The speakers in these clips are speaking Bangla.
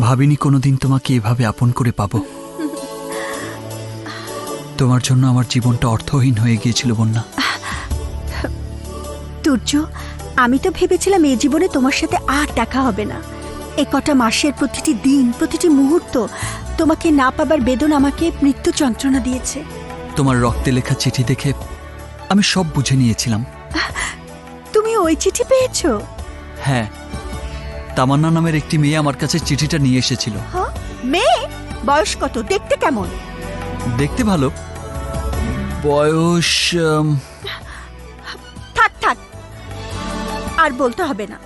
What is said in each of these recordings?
ভাবিনি কোনোদিন তোমাকে এভাবে আপন করে পাবো। তোমার জন্য আমার জীবনটা অর্থহীন হয়ে গিয়েছিল বন্যা। তুর্য, আমি তো ভেবেছিলাম এই জীবনে তোমার সাথে আর দেখা হবে না। এ কটা মাসের প্রতিটি দিন, প্রতিটি মুহূর্ত তোমাকে না পাবার বেদনা আমাকে মৃত্যু যন্ত্রণা দিয়েছে। তোমার রক্তে লেখা চিঠি দেখে আমি সব বুঝে নিয়েছিলাম। তুমি ওই চিঠি পেয়েছো? হ্যাঁ, তামান্না নামের একটি মেয়ে আমার কাছে চিঠিটা নিয়ে এসেছিল। হ্যাঁ, মেয়ে? বয়স কত? দেখতে কেমন? দেখতে ভালো, বয়স থাক থাক, আর বলতে হবে না।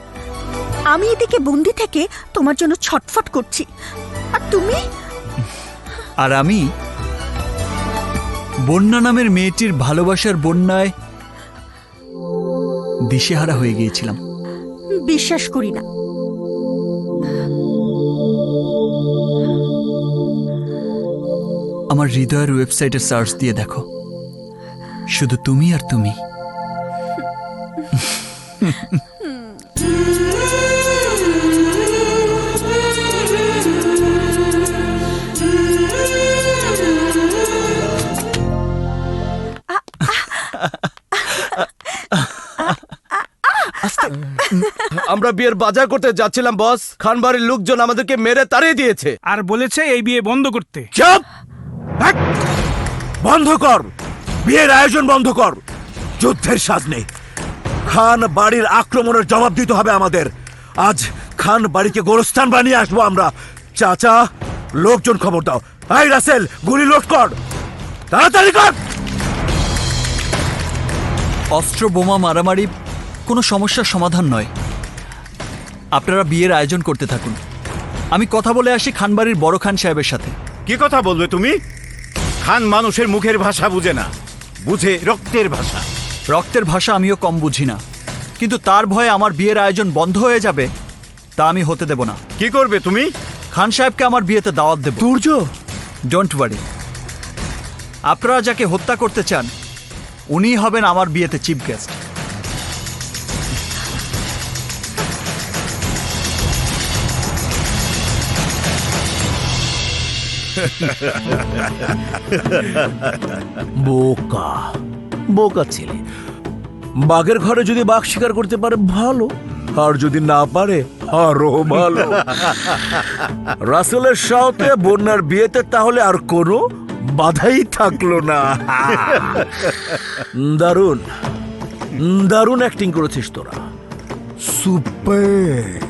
আমি এদিকে বন্দি থেকে তোমার জন্য ছটফট করছি, আর তুমি? আর আমি বন্যা নামের মেয়েটির ভালোবাসার বন্যায় দিশেহারা হয়ে গিয়েছিলাম। বিশ্বাস করি না। আমার হৃদয়ের ওয়েবসাইটে সার্চ দিয়ে দেখো, শুধু তুমি আর তুমি। আমরা বিয়ের বাজার করতে যাচ্ছিলাম বস, খানবাড়ির লোকজন আমাদেরকে মেরে তাড়িয়ে দিয়েছে আর বলেছে এই বিয়ে বন্ধ করতে। চুপ! বন্ধ কর, বিয়ের আয়োজন বন্ধ কর। যুদ্ধের সাজ নেই, খান বাড়ির আক্রমণের জবাব দিতে হবে আমাদের। আজ খান বাড়িকে গোরস্থান বানিয়ে আসবো আমরা। চাচা, লোকজন খবর দাও। এই রাসেল, গুলি লোড কর, তাড়াতাড়ি কর। অস্ত্র বোমা মারামারি কোনো সমস্যার সমাধান নয়। আপনারা বিয়ের আয়োজন করতে থাকুন, আমি কথা বলে আসি খানবাড়ির বড় খান সাহেবের সাথে। কি কথা বলবে তুমি? খান মানুষের মুখের ভাষা বুঝে না, বুঝে রক্তের ভাষা। রক্তের ভাষা আমিও কম বুঝি না, কিন্তু তার ভয়ে আমার বিয়ের আয়োজন বন্ধ হয়ে যাবে তা আমি হতে দেব না। কি করবে তুমি? খান সাহেবকে আমার বিয়েতে দাওয়াত দেব। তুর্য, ডোন্ট ওয়ারি, আপনারা যাকে হত্যা করতে চান উনিই হবেন আমার বিয়েতে চিফ গেস্ট। বোকা বোকা ছেলে। বাঘের ঘরে যদি বাঘ শিকার করতে পারে ভালো, আর যদি না পারে আরো ভালো। রাসেলের সাথে বন্যার বিয়েতে তাহলে আর কোনো বাধাই থাকলো না। দারুণ দারুণ অ্যাক্টিং করেছিস তোরা, সুপার।